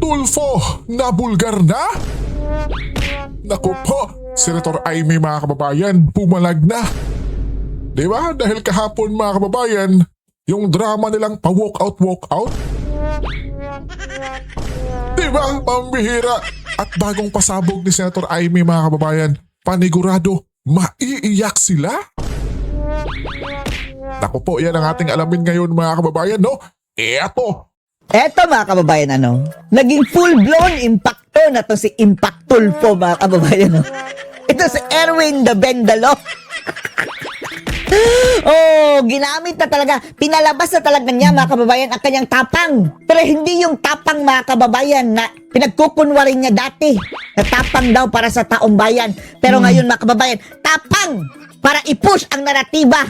Tulfo na bulgar na? Naku po, Senator Amy mga kababayan, pumalag na. Di ba? Dahil kahapon mga kababayan, yung drama nilang pa-walkout. Di ba? Pambihira. At bagong pasabog ni Senator Amy mga kababayan, panigurado, maiiyak sila? Naku po, yan ang ating alamin ngayon mga kababayan, no? Eto, Mga kababayan, naging full-blown impacto na to si Impact Tulfo, mga kababayan, Ito si Erwin the Bendalo. Ginamit na talaga, pinalabas na talaga niya, mga kababayan, ang kanyang tapang. Pero hindi yung tapang, mga kababayan, na pinagkukunwari niya dati. Na tapang daw para sa taong bayan. Pero ngayon, mga kababayan, tapang para i-push ang naratiba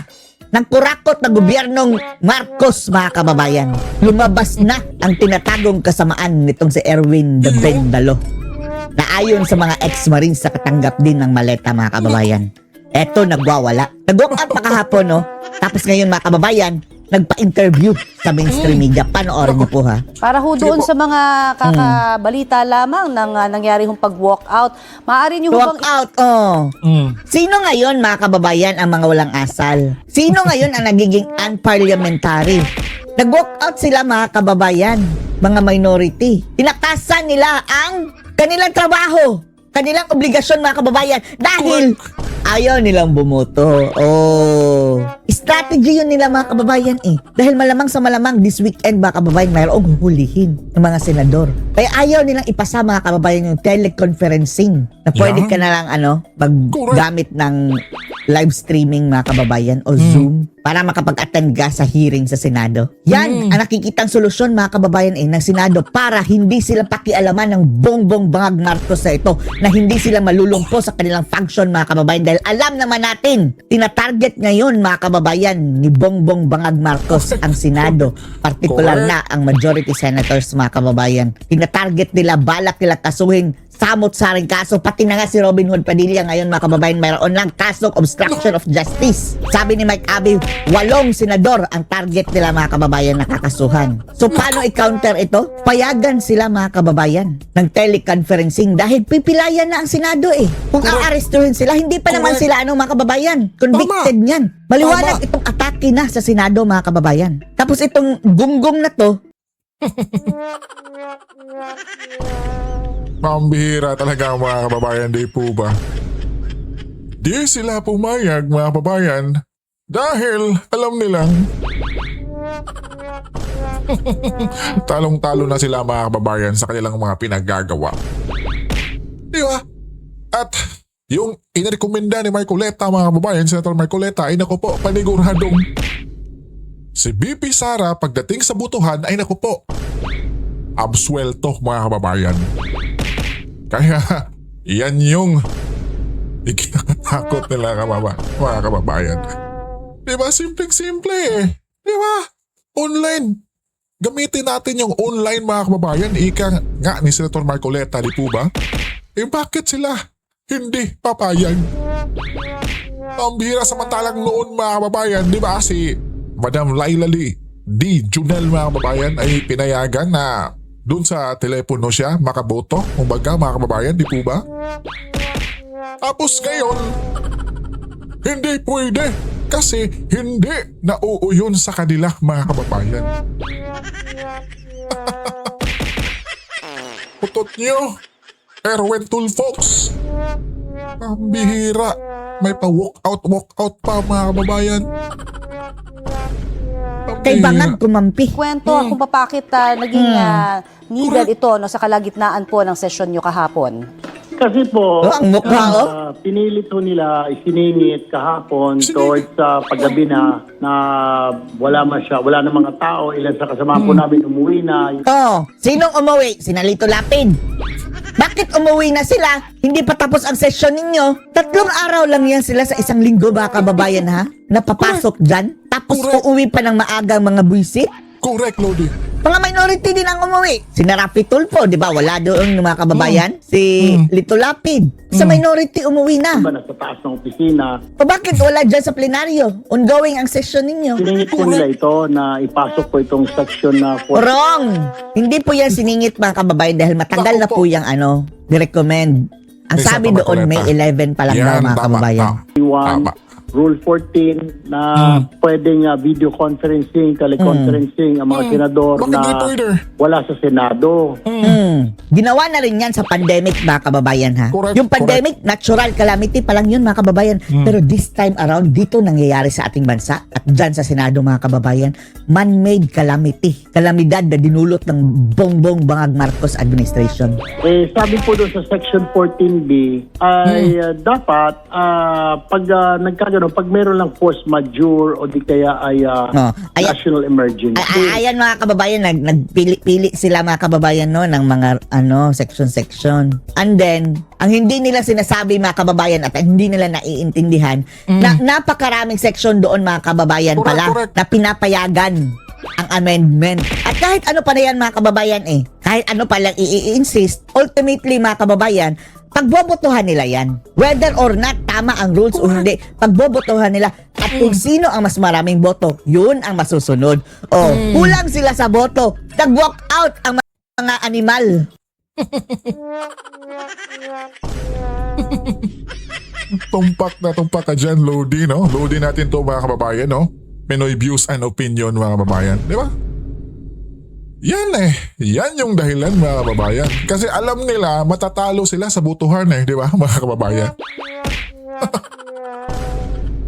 ng kurakot na gobyernong Marcos, mga kababayan. Lumabas na ang tinatagong kasamaan nitong si Erwin the Bendalo, na ayon sa mga ex-marines sa katanggap din ng maleta, mga kababayan. Eto, nagwawala. Nag-walk out pa kahapon, Tapos ngayon, mga kababayan, nagpa-interview sa mainstream media. Panoorin niyo po, ha? Para ho doon sa mga kakabalita lamang ng nangyari hong pag-walk out, maaari niyo Walk out, Sino ngayon, mga kababayan, ang mga walang asal? Sino ngayon ang nagiging unparliamentary? Nag-walk out sila, mga kababayan, mga minority. Tinakasan nila ang kanilang trabaho, kanilang obligasyon, mga kababayan, dahil ayaw nilang bumoto. Strategy yun nila, mga kababayan, Dahil malamang sa malamang this weekend, mga kababayan, mayroong huhulihin ng mga senador. Kaya ayaw nilang ipasa, mga kababayan, yung teleconferencing na pwede ka na lang, maggamit ng live streaming, mga kababayan, o Zoom para makapag-attend ka sa hearing sa Senado. Yan ang nakikitang solusyon, mga kababayan, ng Senado para hindi sila pakialaman ng bongbong bangag Marcos na ito, na hindi sila malulumpo sa kanilang function, mga kababayan, dahil alam naman natin, tinatarget ngayon, mga kababayan, ni bongbong bangag Marcos ang Senado, partikular na ang majority senators, mga kababayan. Tinatarget nila, balak nila kasuhin, samot-saring kaso, pati na nga si Robin Hood Padilla ngayon, mga kababayan, mayroon lang kasong obstruction of justice. Sabi ni Mike Abe, 8 senador ang target nila, mga kababayan, nakakasuhan. So paano i-counter ito? Payagan sila, mga kababayan, ng teleconferencing dahil pipilayan na ang Senado Kung aarestuhin sila, hindi pa naman sila mga kababayan, convicted niyan. Maliwanag itong atake na sa Senado, mga kababayan. Tapos itong gunggong na to, pambihira talaga mga kababayan, di po ba? Di sila pumayag, mga kababayan, dahil alam nilang talong-talo na sila, mga kababayan, sa kanilang mga pinaggagawa. Di ba? At yung inirekomenda ni Marcoleta, mga kababayan, Senator Marcoleta, ay naku po, paniguradong si BP Sara pagdating sa butuhan ay naku po, absuelto, mga kababayan. Kaya yan yung ikinakatakot nila, mga kababayan. Diba? Simpleng-simple Diba? Online. Gamitin natin yung online, mga kababayan. Ika nga ni Senator Marcoleta, di po ba? Bakit sila hindi papayag? Ang bihira, samantalang noon, mga kababayan, di ba si Madam Laila Lee D. Junel, mga kababayan, ay pinayagan na doon sa telepono siya makaboto, kumbaga, mga kababayan, di po ba? Tapos ngayon, hindi pwede kasi hindi nauuyon sa kanila, mga kababayan. Putot nyo, Erwin Tulfox. Ang bihira, may pa walk-out pa, mga kababayan. kay bangag kumampi. Kwento kung bakit naging needed ito sa kalagitnaan po ng sesyon nyo kahapon. Kasi po, ang mukha, pinilit po nila isiningit kahapon towards paggabi na wala na mga tao, ilan sa kasama po namin umuwi na. Sinong umuwi? Sinalito Lapid. Bakit umuwi na sila? Hindi pa tapos ang session ninyo? 3 araw lang yan sila sa 1 linggo, ba kababayan, ha? Napapasok dyan? Tapos uuwi pa ng maagang mga buwisit? Correct, Lodi. Mga minority din ang umuwi. Si Rafi Tulfo, di ba? Wala doon ng mga kababayan. Si Lito Lapid. Sa minority umuwi na. Ba, nasa taas ng opisina. O bakit wala dyan sa plenaryo? Ongoing ang session ninyo. Siningit po nila ito na ipasok po itong section na Wrong! Hindi po yan siningit mga kababayan dahil matagal na po yung ni-recommend. Ang Isa sabi pa, doon, May Marcoleta. 11 pa lang daw mga tama, kababayan. Tama. Rule 14 na pwedeng video conferencing, teleconferencing ang mga senador Bakit na hindi pwede? wala sa Senado. Ginawa na rin yan sa pandemic mga kababayan ha. Correct, Yung pandemic, natural calamity pa lang yun mga kababayan. Pero this time around, dito nangyayari sa ating bansa at dyan sa Senado mga kababayan, man-made calamity. Kalamidad na dinulot ng bongbong Bangag Marcos administration. Sabi po doon sa section 14B ay dapat pag meron lang force majeure o di kaya ay Ayan. national emergency. Ayan mga kababayan, nagpili sila mga kababayan no ng mga section. And then, ang hindi nila sinasabi mga kababayan at ang hindi nila naiintindihan, na napakaraming section doon mga kababayan pala Correct. na pinapayagan ang amendment. At kahit ano pa na yan mga kababayan kahit ano pa lang i-insist, ultimately mga kababayan, pagbobotohan nila yan. Whether or not tama ang rules o hindi, pagbobotohan nila. At kung sino ang mas maraming boto, yun ang masusunod. Kulang sila sa boto. Nag-walk out ang mga animal. Tumpak ka dyan, Lodi, no? Lodi natin to mga kababayan, no? Pinoy views and opinion mga kababayan. Di ba? Yan yung dahilan mga kababayan. Kasi alam nila matatalo sila sa butuhan di ba mga kababayan?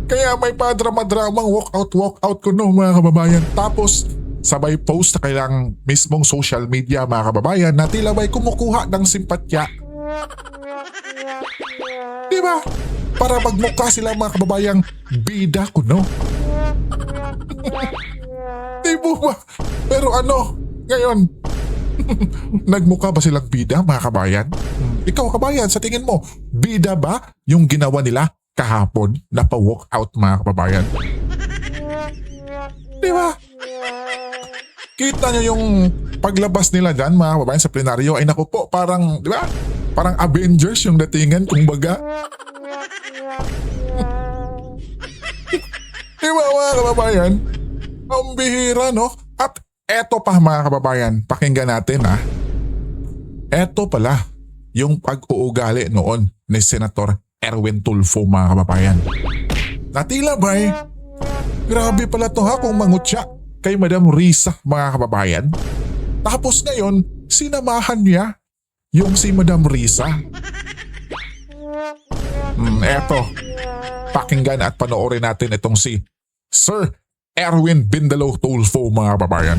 Kaya may padrama-dramang walk-out kuno mga kababayan. Tapos sabay post na kailang mismong social media mga kababayan na tila ba'y kumukuha ng simpatya. Di ba? Para magmukha sila mga kababayang bida kuno. Di ba? Pero ngayon, nagmukha ba silang bida mga kabayan? Ikaw kabayan, sa tingin mo, bida ba yung ginawa nila kahapon na pa-walk out mga kababayan? Di ba? Kita nyo yung paglabas nila dyan mga kababayan sa plenaryo ay naku po, parang, di ba? Parang Avengers yung datingan kumbaga. Di ba mga kababayan? Ang bihira no? At eto pa mga kababayan, pakinggan natin Eto pala yung pag-uugali noon ni Senator Erwin Tulfo mga kababayan. Natila ba'y grabe pala to kung mangutya kay Madam Risa mga kababayan. Tapos ngayon, sinamahan niya yung si Madam Risa. Eto, pakinggan at panoorin natin itong si Sir Erwin Bindalo Tulfo mga kababayan.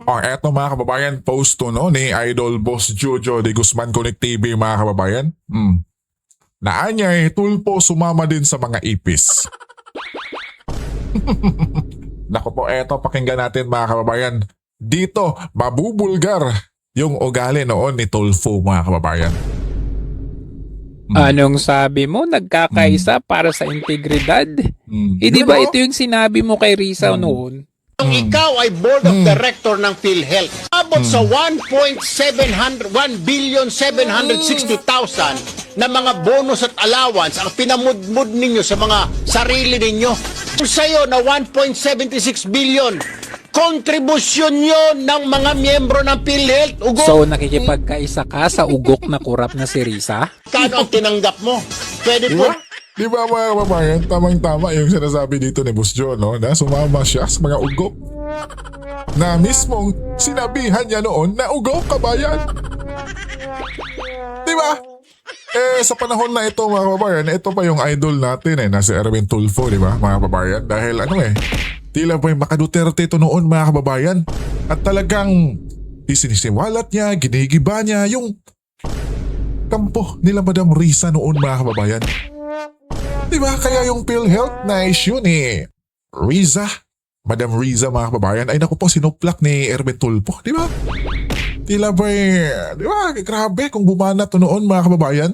Eto mga kababayan, post to ni Idol Boss Jojo de Guzman Connect TV mga kababayan. Naanyay, Tulfo sumama din sa mga ipis. Naku po, eto pakinggan natin mga kababayan. Dito, mabubulgar yung ugali noon ni Tulfo mga kababayan. Anong sabi mo? Nagkakaisa para sa integridad? Di ba ito yung sinabi mo kay Risa noon? Ang ikaw ay board of director ng PhilHealth. Abot sa 1,760,000 na mga bonus at allowance ang pinamudmud ninyo sa mga sarili ninyo. Sa'yo na 1.76 billion. Kontribusyon yon ng mga miyembro ng PhilHealth. Ugok. So nakikipagkaisa ka sa ugok na kurap na si Risa? Kano ang tinanggap mo? Pwede po. Di ba mga kababayan, tamang-tama yung sinasabi dito ni Boss Joe, no? Na sumama siya sa mga ugok. Na mismong sinabihan niya noon na ugok kabayan. Di ba? Sa panahon na ito mga kababayan, ito pa yung idol natin na si Erwin Tulfo, di ba mga kababayan? Dahil tila ba'y makaduterte ito noon mga kababayan. At talagang isinisiwalat niya, ginigiba niya yung kampo nila Madam Risa noon mga kababayan. Diba? Kaya yung PhilHealth na issue ni Riza, Madam Riza mga kababayan, ay naku po sinuplak ni Erwin Tulfo. Diba? Tila ba'y, diba? Grabe kung bumana to noon mga kababayan.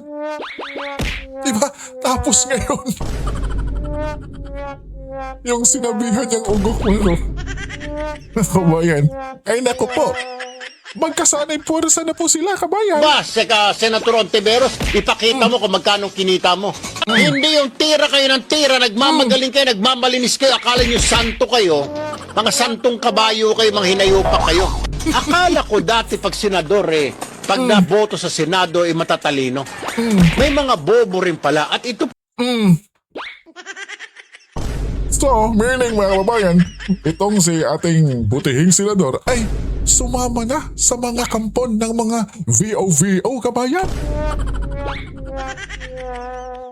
Diba? Tapos ngayon, yung sinabihan niyang ugok mo, Kabayan. Ay naku po. Magkasanay pwersa na po sila, kabayan. Ba, Senator Ontiveros, ipakita mo kung magkano kinita mo. Hindi yung tira kayo ng tira, nagmamagaling kayo, nagmamalinis kayo, akala nyo santo kayo, mga santong kabayo kayo, mga hinayupa kayo. Akala ko dati pag senador pag naboto sa Senado matatalino. May mga bobo rin pala at ito So, meaning mga kababayan, itong si ating butihing senador ay sumama na sa mga kampon ng mga VO-VO, kabayan.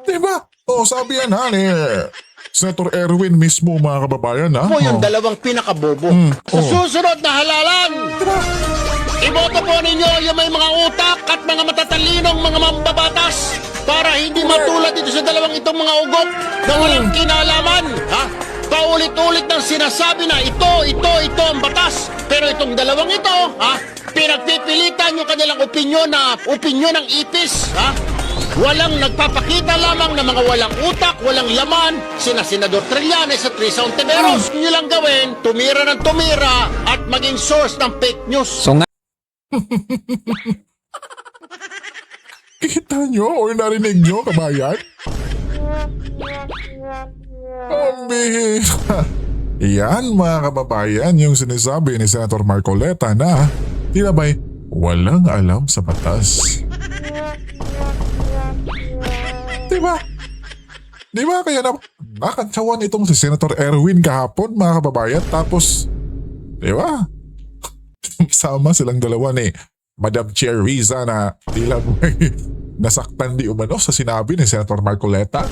Diba? O, sabi yan ha ni Senator Erwin mismo, mga kababayan ha. po yung O. dalawang pinakabobo. Sa susunod na halalan, iboto po ninyo yung may mga utak at mga matatalinong mga mambabatas para hindi matulad dito sa dalawang itong mga ugok na walang kinalaman. Ha? Paulit-ulit ng sinasabi na ito ang batas. Pero itong dalawang ito, pinagpipilitan yung kanilang opinyon na opinyon ng ipis. Ha? Walang nagpapakita lamang ng mga walang utak, walang laman, sina Senador Trillanes at Risa Ontiveros. Nyo lang gawin, tumira ng tumira at maging source ng fake news. So nga, Kita nyo o narinig nyo, kabayan? Ang bihira. Yan, mga kababayan, yung sinasabi ni Senator Marcoleta na tila ba'y walang alam sa batas. Diba? Diba kaya nakantsawan itong si Senator Erwin kahapon, mga kababayan, tapos, diba? Sama silang dalawa ni Madam Chair Riza na tila may nasaktan di umano sa sinabi ni Senator Marcoleta.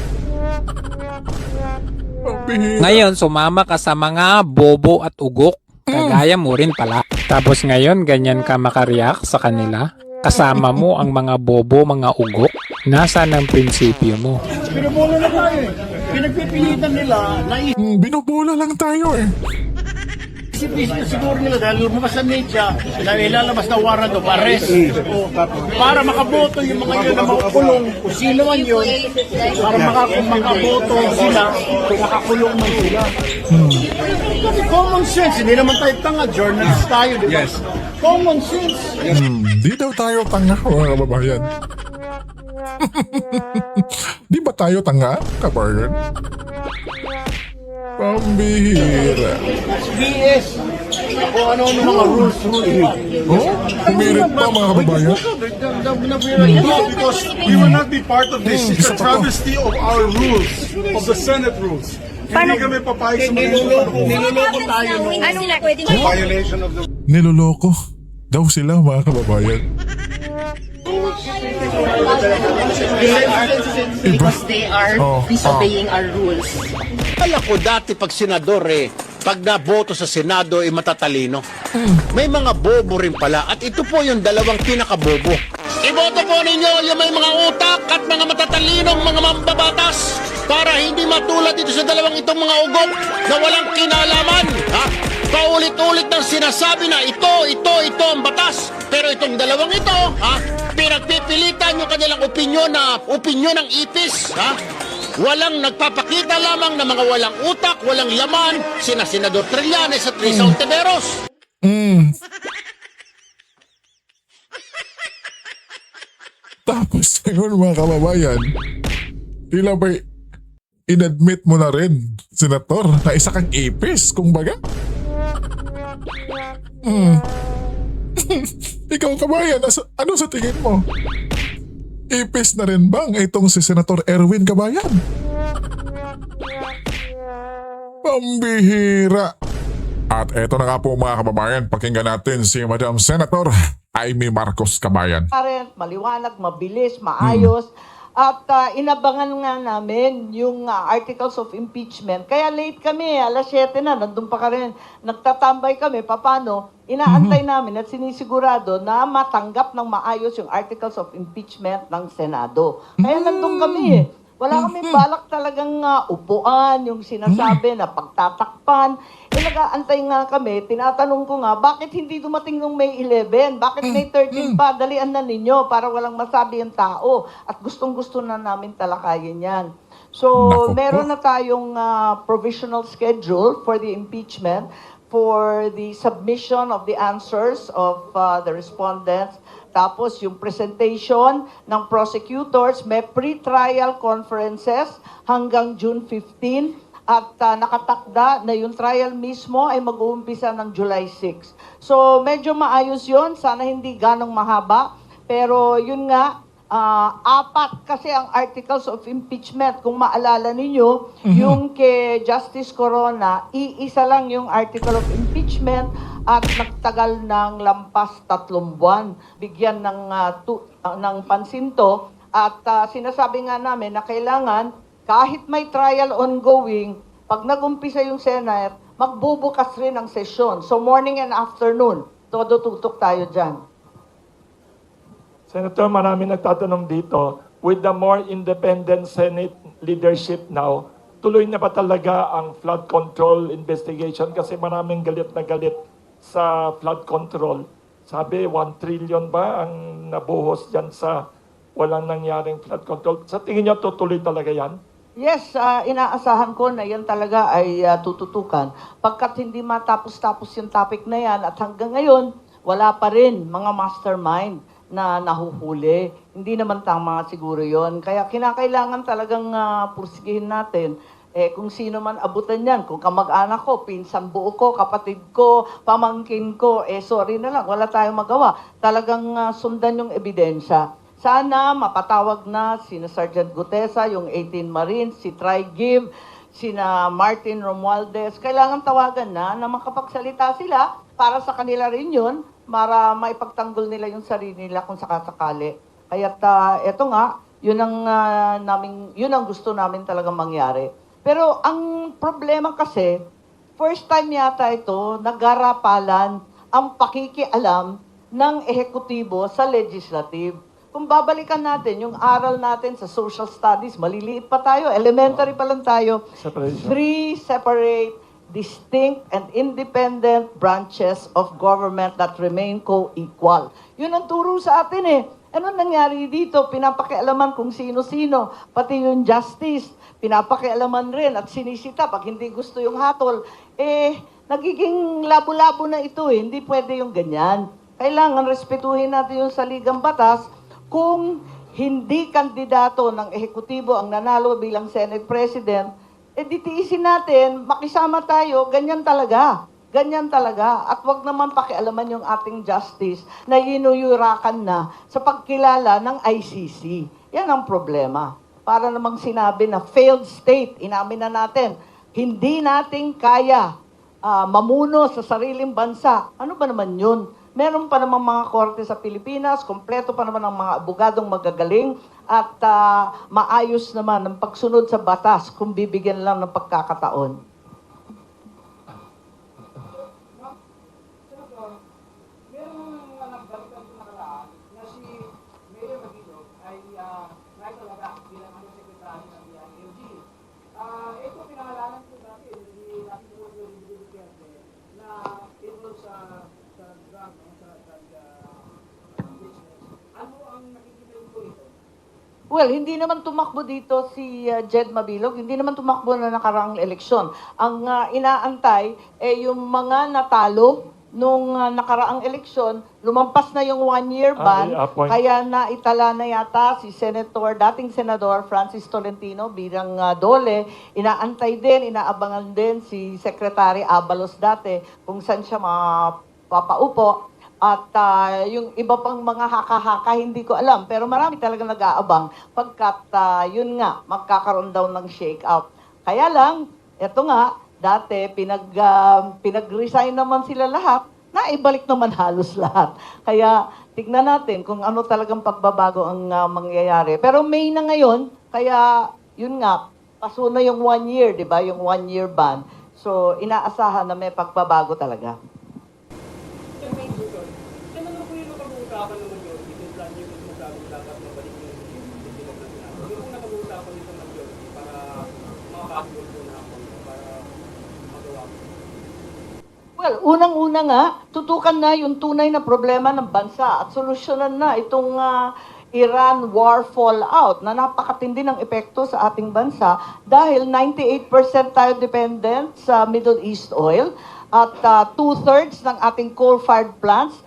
Ang bihira. ngayon sumama ka sa mga bobo at ugok. Kagaya mo rin pala. Tapos ngayon, ganyan ka makareact sa kanila. Kasama mo ang mga bobo, mga ugok. Nasaan ang prinsipyo mo? Pinubola na tayo eh. Pinagpipilitan nila na Binobola lang tayo eh. isip na siguro nila dahil lumabas sa media na ilalabas na warrant of arrest o para makaboto yung mga yun na makukulong kung sino man yun para makaboto sila kung makakulong man sila. Common sense, hindi naman tayo tanga, journalist tayo, di ba? Common sense. Di daw tayo tanga, mga kababayan. Di ba tayo tanga, kabayan? Pambihira. BS. Kung ano-ano mga rules. Oh, pumirit pa, mga kababayan. Because we will not be part of this. It's Isa a pa to. travesty of our rules, of the Senate rules. Hindi kami papayag sa mga Niloloko tayo. Anong pwedeng violation of the Niloloko daw sila, mga kababayan. because they are Oh, disobeying our rules. Alam ko dati pag senador pag naboto sa Senado matatalino. May mga bobo rin pala at ito po yung dalawang pinakabobo. Iboto po ninyo yung may mga utak at mga matatalinong mga mambabatas para hindi matulad dito sa dalawang itong mga ugok na walang kinalaman. Ha? Paulit-ulit ng sinasabi na ito ang batas. Pero itong dalawang ito, pinagpipilitan yung kanilang opinyon na opinyon ng ipis. Ha? Walang nagpapakita lamang ng mga walang utak, walang laman, sina Senador Trillanes at Risa Ontiveros. Tapos ngayon, mga kababayan, tila ba'y inadmit mo na rin, Senator, na isa kang ipis, kung baga? Ikaw, kabayan, ano sa tingin mo? Ipis na rin bang itong si Senator Erwin, kabayan? Pambihira. At eto na nga po, mga kababayan, pakinggan natin si Madam Senator Amy Marcos, kabayan. Transparent, maliwanag, mabilis, maayos. At inabangan nga namin yung articles of impeachment. Kaya late kami, alas 7 na, nandun pa ka rin. Nagtatambay kami, papano? Inaantay namin at sinisigurado na matanggap ng maayos yung articles of impeachment ng Senado. Kaya nandun kami eh. Wala kami balak talagang upuan, yung sinasabi na pagtatakpan. Nag-aantay nga kami, tinatanong ko nga, bakit hindi dumating nung May 11? Bakit May 13 pa? Dalian na ninyo para walang masabi yung tao. At gustong-gusto na namin talakayin yan. So, Naku po. meron na tayong provisional schedule for the impeachment. for the submission of the answers of the respondents. Tapos yung presentation ng prosecutors, may pre-trial conferences hanggang June 15 at nakatakda na yung trial mismo ay mag-uumpisa ng July 6. So medyo maayos yon, sana hindi ganong mahaba, pero yun nga, apat kasi ang articles of impeachment. Kung maalala ninyo, yung kay Justice Corona, iisa lang yung article of impeachment at nagtagal ng lampas 3 buwan. Bigyan ng pansin to at sinasabi nga namin na kailangan kahit may trial ongoing, pag nag-umpisa yung Senate, magbubukas rin ang sesyon. So morning and afternoon, todo tutok tayo dyan. Senator, marami nagtatanong dito, with the more independent Senate leadership now, tuloy na ba talaga ang flood control investigation? Kasi maraming galit na galit sa flood control. Sabi, 1 trillion ba ang nabuhos dyan sa walang nangyaring flood control? Sa tingin niyo, tutuloy talaga yan? Yes, inaasahan ko na yan talaga ay tututukan. Pagkat hindi matapos-tapos yung topic na yan at hanggang ngayon, wala pa rin mga mastermind na nahuhuli. Hindi naman tama siguro yon. Kaya kinakailangan talagang pursigihin natin. Kung sino man abutan yan, kung kamag-anak ko, pinsan buo ko, kapatid ko, pamangkin ko, sorry na lang, wala tayong magawa. Talagang sundan yung ebidensya. Sana mapatawag na sina Sergeant Gutesa, yung 18 Marines, si Tri-Give, sina Martin Romualdez. Kailangan tawagan na makapagsalita sila para sa kanila rin yun, para maipagtanggol nila yung sarili nila kung sakasakali. Kaya eto nga, yun ang gusto namin talagang mangyari. Pero ang problema kasi, first time yata ito, nagarapalan ang pakikialam ng ehekutibo sa legislative. Kung babalikan natin yung aral natin sa social studies, maliliit pa tayo, elementary pa lang tayo. Separation. 3 separate, distinct and independent branches of government that remain co-equal. Yun ang turo sa atin eh. Ano nangyari dito? Pinapakialaman kung sino-sino, pati yung justice, pinapakialaman rin at sinisita pag hindi gusto yung hatol. Nagiging labo-labo na ito eh. Hindi pwede yung ganyan. Kailangan respetuhin natin yung saligang batas. Kung hindi kandidato ng ehekutibo ang nanalo bilang Senate President, ditiisin natin, makisama tayo, ganyan talaga. Ganyan talaga. At wag naman pakialaman yung ating justice na yinuyurakan na sa pagkilala ng ICC. Yan ang problema. Para namang sinabi na failed state, inamin na natin, hindi natin kaya mamuno sa sariling bansa. Ano ba naman yun? Meron pa naman mga korte sa Pilipinas, kompleto pa naman ang mga abogadong magagaling at maayos naman ang pagsunod sa batas kung bibigyan lang ng pagkakataon. Well, hindi naman tumakbo dito si Jed Mabilog, hindi naman tumakbo na nakaraang eleksyon. Ang inaantay yung mga natalo nung nakaraang eleksyon, lumampas na yung 1-year ban, kaya naitala na yata si dating Senador Francis Tolentino bilang dole. Inaantay din, inaabangan din si Secretary Abalos dati kung saan siya mapapaupo. At yung iba pang mga haka-haka, hindi ko alam. Pero marami talaga nag-aabang pagkat yun nga, magkakaroon daw ng shake-out. Kaya lang, eto nga, dati pinag-resign naman sila lahat, naibalik naman halos lahat. Kaya tignan natin kung ano talagang pagbabago ang mangyayari. Pero May na ngayon, kaya yun nga, paso na yung 1 year, di ba? Yung 1-year ban. So, inaasahan na may pagbabago talaga. Well, unang-una nga, tutukan na yung tunay na problema ng bansa at solusyonan na itong Iran war fallout na napakatindi ng epekto sa ating bansa dahil 98% tayo dependent sa Middle East oil At 2/3 ng ating coal-fired plants,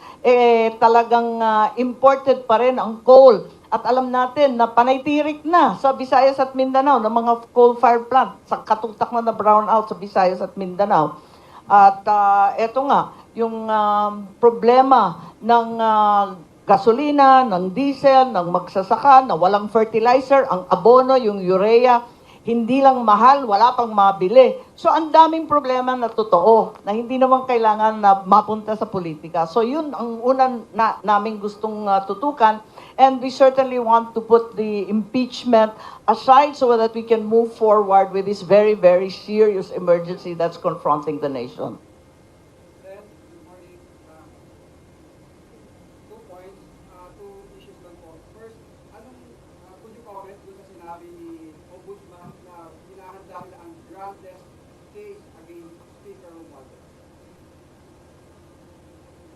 talagang imported pa rin ang coal. At alam natin na panaytirik na sa Visayas at Mindanao ng mga coal-fired plant, sa katutak na brownout sa Visayas at Mindanao. At eto nga, yung problema ng gasolina, ng diesel, ng magsasaka, na walang fertilizer, ang abono, yung urea, hindi lang mahal, wala pang mabili. So ang daming problema na totoo, na hindi naman kailangan na mapunta sa politika. So yun ang unang namin gustong tutukan. And we certainly want to put the impeachment aside so that we can move forward with this very, very serious emergency that's confronting the nation.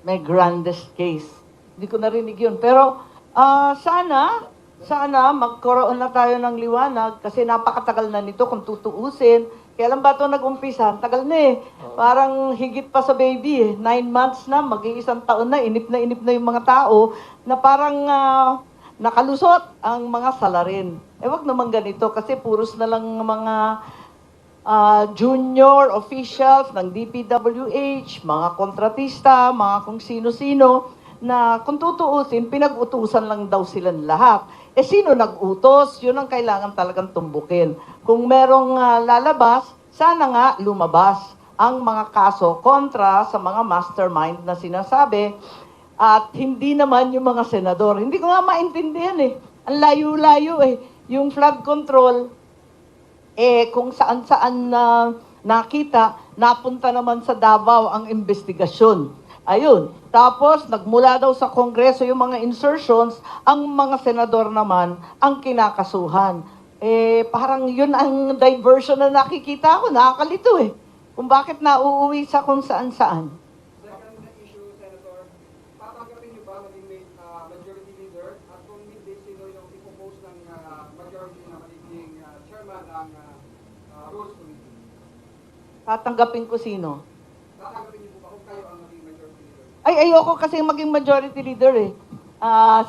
May grandest case. Hindi ko narinig yun. Pero sana magkaroon na tayo ng liwanag kasi napakatagal na nito kung tutuusin. Kailan ba ito nag-umpisa? Tagal na eh. Parang higit pa sa baby eh. 9 months na, mag-iisang taon na, inip na yung mga tao na parang nakalusot ang mga salarin. Wag naman ganito kasi puros na lang mga junior officials ng DPWH, mga kontratista, mga kung sino-sino, na kung tutuusin, pinag-utusan lang daw silang lahat. Sino nag-utos? Yun ang kailangan talagang tumbukin. Kung merong lalabas, sana nga lumabas ang mga kaso kontra sa mga mastermind na sinasabi at hindi naman yung mga senador. Hindi ko nga maintindihan eh. Ang layo-layo eh. Yung flood control, kung saan-saan nakita, napunta naman sa Davao ang investigasyon. Ayun. Tapos, nagmula daw sa Kongreso yung mga insertions, ang mga senador naman ang kinakasuhan. Parang yun ang diversion na nakikita ko. Nakakalito eh. Kung bakit nauuwi sa kung saan-saan. Second issue, Senator, tatanggapin niyo ba maging majority leader at kung hindi, sino yung ipopose ng majority na magiging chairman ng Rules Committee? Tatanggapin ko sino? Tatanggapin niyo po ba kung kayo ang maging majority leader? Ay, ayoko kasi maging majority leader eh.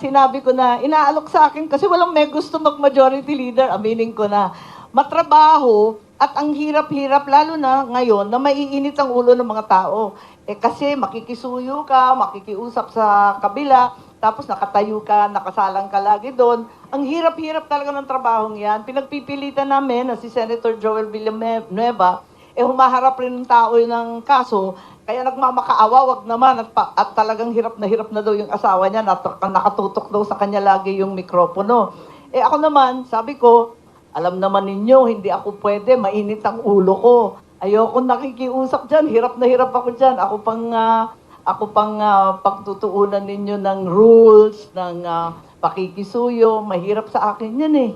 Sinabi ko na, inaalok sa akin kasi walang may gusto mag-majority leader. Aminin ko na. Matrabaho at ang hirap-hirap, lalo na ngayon, na maiinit ang ulo ng mga tao. Kasi makikisuyo ka, makikiusap sa kabila, tapos nakatayo ka, nakasalang ka lagi doon. Ang hirap-hirap talaga ng trabahong yan. Pinagpipilitan namin na si Senator Joel Villanueva, humaharap rin ng tao ng kaso, kaya nagmamakaawa, wag naman, at talagang hirap na daw yung asawa niya, nakatutok daw sa kanya lagi yung mikropono. Ako naman, sabi ko, alam naman ninyo, hindi ako pwede, mainit ang ulo ko. Ayoko nakikiusap dyan, hirap na hirap ako dyan. Ako pang pagtutuunan ninyo ng rules, ng pakikisuyo, mahirap sa akin yan eh.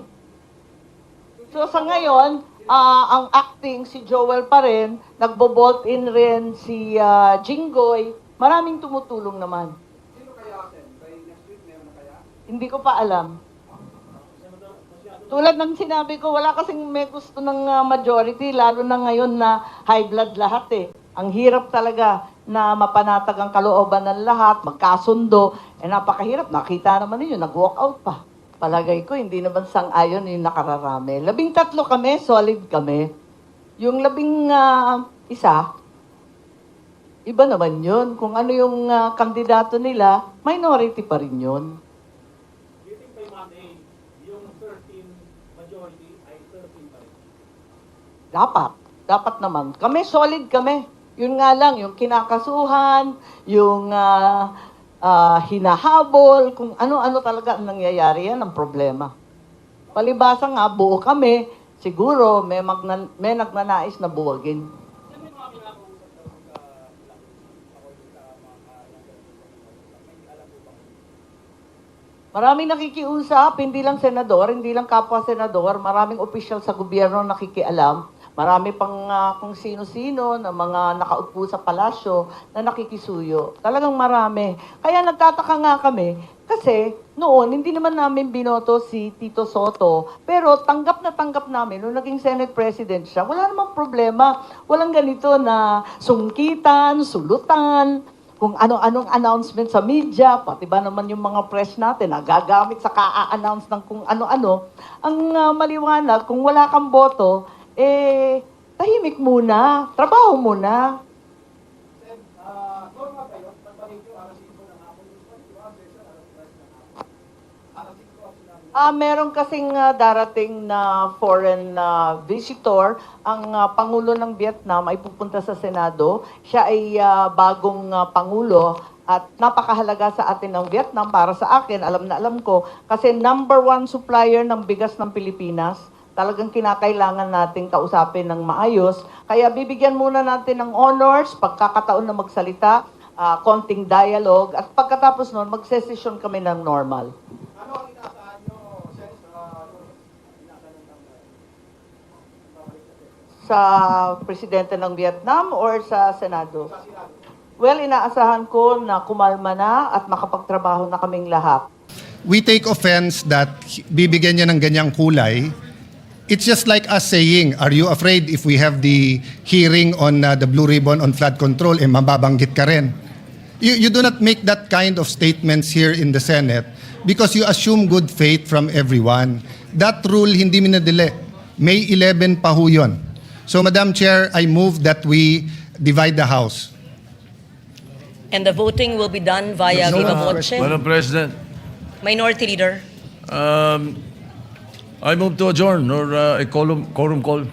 So sa ngayon, ang acting si Joel pa rin, nagbo-bolt in rin si Jinggoy, maraming tumutulong naman. Sino kaya, Sen? By next week, meron na kaya? Hindi ko pa alam. Tulad ng sinabi ko, wala kasing may gusto ng majority, lalo na ngayon na high blood lahat eh. Ang hirap talaga na mapanatag ang kalooban ng lahat, magkasundo, napakahirap. Nakita naman ninyo, nag-walk out pa. Palagay ko, hindi naman sang-ayon yung nakararami. 13 kami, solid kami. Yung 11, iba naman yun. Kung ano yung kandidato nila, minority pa rin yun. Do you think by Monday, yung 13 majority ay 13 pa rin? Dapat naman. Kami, solid kami. Yun nga lang, yung kinakasuhan, yung hinahabol, kung ano-ano talaga ang nangyayari, yan ang problema. Palibasa nga, buo kami, siguro may nagnanais na buwagin. Maraming nakikiusap, hindi lang senador, hindi lang kapwa senador, maraming opisyal sa gobyerno nakikialam, marami pang kung sino-sino na mga nakaupo sa palasyo na nakikisuyo. Talagang marami. Kaya nagtataka nga kami, Kasi noon, hindi naman namin binoto si Tito Soto, pero tanggap na tanggap namin nung naging Senate President siya. Wala namang problema. Walang ganito na sungkitan, sulutan, kung ano-anong announcement sa media, pati ba naman yung mga press natin, nagagamit sa ka-announce ng kung ano-ano. Ang maliwanag, kung wala kang boto, tahimik muna, trabaho muna. Meron kasing darating na foreign visitor. Ang Pangulo ng Vietnam ay pupunta sa Senado. Siya ay bagong Pangulo at napakahalaga sa atin ng Vietnam. Para sa akin, alam na alam ko, kasi number 1 supplier ng bigas ng Pilipinas. Talagang kinakailangan nating kausapin ng maayos. Kaya bibigyan muna natin ng honors, pagkakataon na magsalita, konting dialogue, at pagkatapos nun, magsesesyon kami ng normal. Sa presidente ng Vietnam or sa Senado? Well, inaasahan ko na kumalma na at makapagtrabaho na kaming lahat. We take offense that bibigyan niya ng ganyang kulay. It's just like us saying, are you afraid if we have the hearing on the Blue Ribbon on flood control, mababanggit ka rin? You do not make that kind of statements here in the Senate because you assume good faith from everyone. That rule hindi minadili. May 11 pa ho yun. So, Madam Chair, I move that we divide the House. And the voting will be done via viva voce. Madam President, Minority Leader. I move to adjourn or a quorum call.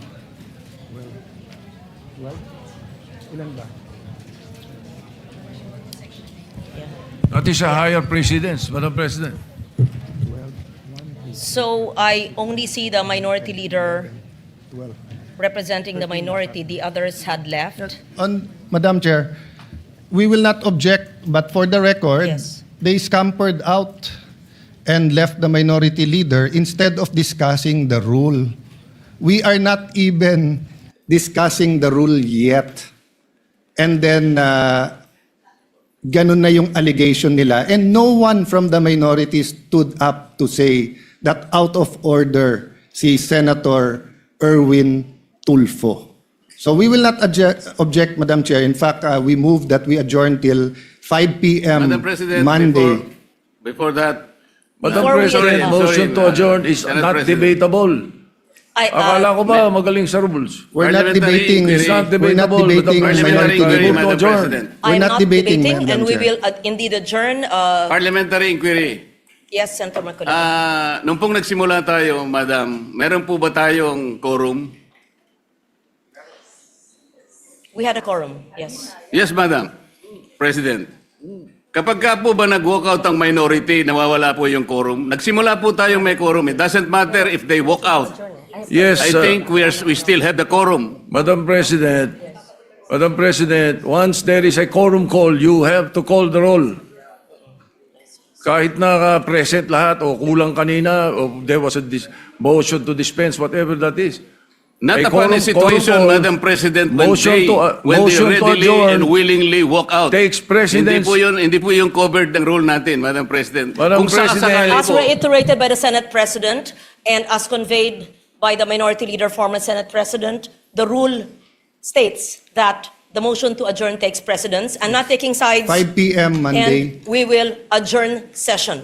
That is a higher precedence, Madam President. So I only see the Minority Leader representing the minority. The others had left. Madam Chair, we will not object, but for the record, Yes. they scampered out and left the minority leader instead of discussing the rule. We are not even discussing the rule yet. And then, ganun na yung allegation nila. And no one from the minority stood up to say that out of order si Senator Erwin Tulfo. So we will not object, Madam Chair. In fact, we move that we adjourn till 5 p.m. Madam President, Monday. before that, Madam Before we President, adjourn. motion to adjourn is Senate not President. debatable. Akala ko ba magaling sa rules? We're not Parliamentary debating. It's not We're not debatable, debating Madam Parliamentary minority inquiry, Move leader. to Madam adjourn. President. We're I'm not debating, Madam and we Chair. will indeed adjourn. Parliamentary inquiry. Yes, Senator Marcoleta. Nung pong nagsimula tayo, Madam, meron po ba tayong quorum? We had a quorum, yes. Yes, Madam President. Kapag ka po ba nag-walk out ang minority, nawawala po yung quorum? Nagsimula po tayong may quorum. It doesn't matter if they walk out. Yes, I think we still have the quorum. Madam President, once there is a quorum call, you have to call the roll. Kahit present lahat o kulang kanina o there was a motion to dispense, whatever that is. Not A upon a quorum situation, call, Madam President, when motion they to readily adjourn and willingly walk out. takes precedence. Hindi po yung covered ng rule natin, Madam President. Madam Kung President, sakasakali As po, reiterated by the Senate President and as conveyed by the Minority Leader, former Senate President, the rule states that the motion to adjourn takes precedence. I'm not taking sides. 5 p.m. Monday. And we will adjourn session.